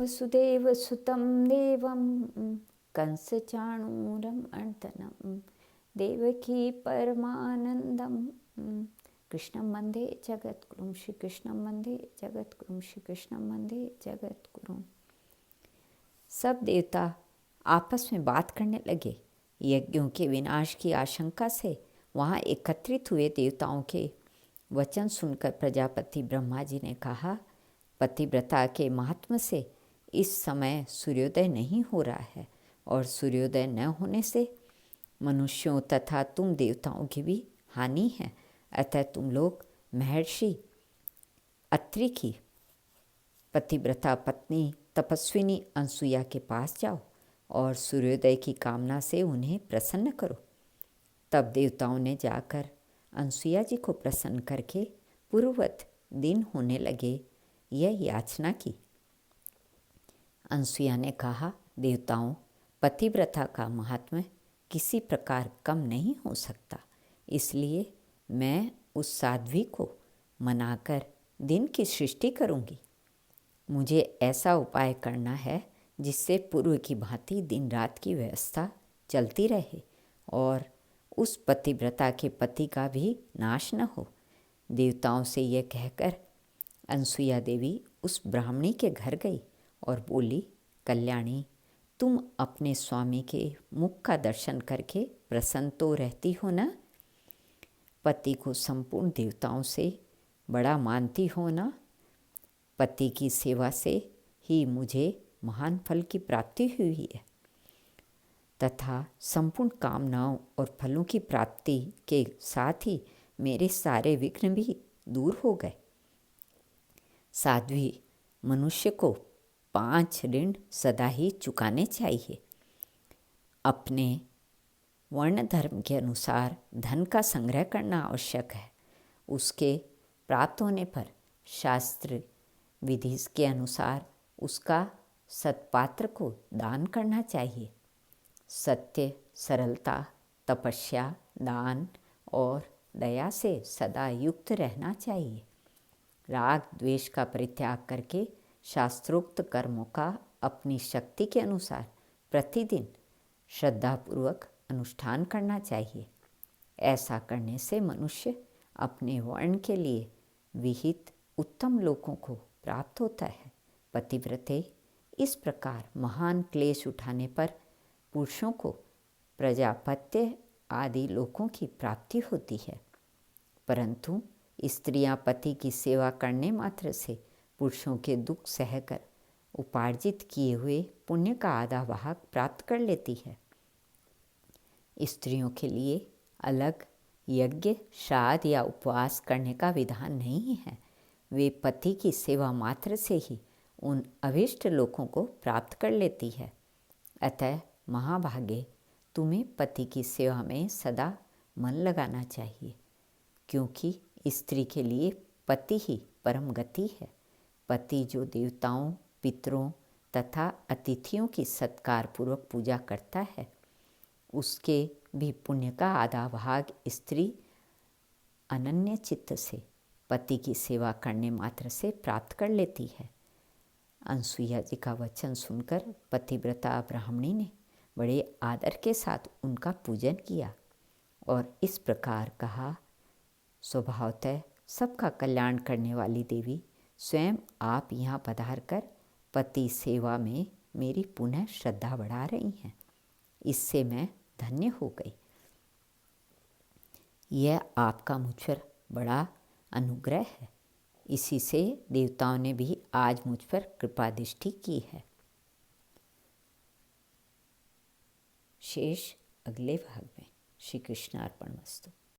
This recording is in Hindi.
वसुदेवसुतं देवं कंसचाणूरमर्दनं देवकी परमानंदम कृष्णं वन्दे जगद्गुरुं श्रीकृष्णं वन्दे जगद्गुरुं श्रीकृष्णं वन्दे जगद्गुरुं। सब देवता आपस में बात करने लगे। यज्ञों के विनाश की आशंका से वहाँ एकत्रित हुए देवताओं के वचन सुनकर प्रजापति ब्रह्मा जी ने कहा, पतिव्रता के महात्म्य से इस समय सूर्योदय नहीं हो रहा है और सूर्योदय न होने से मनुष्यों तथा तुम देवताओं की भी हानि है। अतः तुम लोग महर्षि अत्रि की पतिव्रता पत्नी तपस्विनी अनसुया के पास जाओ और सूर्योदय की कामना से उन्हें प्रसन्न करो। तब देवताओं ने जाकर अनसुया जी को प्रसन्न करके पूर्ववत दिन होने लगे यह याचना की। अनसुया ने कहा, देवताओं, पतिव्रता का महात्म्य किसी प्रकार कम नहीं हो सकता, इसलिए मैं उस साध्वी को मनाकर दिन की सृष्टि करूँगी। मुझे ऐसा उपाय करना है जिससे पूर्व की भांति दिन रात की व्यवस्था चलती रहे और उस पतिव्रता के पति का भी नाश न हो। देवताओं से यह कहकर अनसुया देवी उस ब्राह्मणी के घर गई और बोली, कल्याणी, तुम अपने स्वामी के मुख का दर्शन करके प्रसन्न तो रहती हो ना? पति को संपूर्ण देवताओं से बड़ा मानती हो ना? पति की सेवा से ही मुझे महान फल की प्राप्ति हुई है तथा संपूर्ण कामनाओं और फलों की प्राप्ति के साथ ही मेरे सारे विघ्न भी दूर हो गए। साध्वी मनुष्य को 5 ऋण सदा ही चुकाने चाहिए। अपने वर्ण धर्म के अनुसार धन का संग्रह करना आवश्यक है। उसके प्राप्त होने पर शास्त्र विधि के अनुसार उसका सत्पात्र को दान करना चाहिए। सत्य, सरलता, तपस्या, दान और दया से सदा युक्त रहना चाहिए। राग द्वेष का परित्याग करके शास्त्रोक्त कर्मों का अपनी शक्ति के अनुसार प्रतिदिन श्रद्धापूर्वक अनुष्ठान करना चाहिए। ऐसा करने से मनुष्य अपने वर्ण के लिए विहित उत्तम लोकों को प्राप्त होता है। पतिव्रते इस प्रकार महान क्लेश उठाने पर पुरुषों को प्रजापत्य आदि लोकों की प्राप्ति होती है, परंतु स्त्रियां पति की सेवा करने मात्र से पुरुषों के दुख सहकर उपार्जित किए हुए पुण्य का आधा भाग प्राप्त कर लेती है। स्त्रियों के लिए अलग यज्ञ, श्राद्ध या उपवास करने का विधान नहीं है। वे पति की सेवा मात्र से ही उन अभिष्ट लोकों को प्राप्त कर लेती है। अतः महाभागे, तुम्हें पति की सेवा में सदा मन लगाना चाहिए, क्योंकि स्त्री के लिए पति ही परम गति है। पति जो देवताओं, पितरों तथा अतिथियों की सत्कार पूर्वक पूजा करता है, उसके भी पुण्य का आधा भाग स्त्री अनन्य चित्त से पति की सेवा करने मात्र से प्राप्त कर लेती है। अनसुईया जी का वचन सुनकर पतिव्रता ब्राह्मणी ने बड़े आदर के साथ उनका पूजन किया और इस प्रकार कहा, स्वभावतः सबका कल्याण करने वाली देवी, स्वयं आप यहाँ पधार कर पति सेवा में मेरी पुनः श्रद्धा बढ़ा रही हैं। इससे मैं धन्य हो गई। यह आपका मुझ पर बड़ा अनुग्रह है। इसी से देवताओं ने भी आज मुझ पर कृपा दृष्टि की है। शेष अगले भाग में। श्री कृष्णार्पणमस्तु।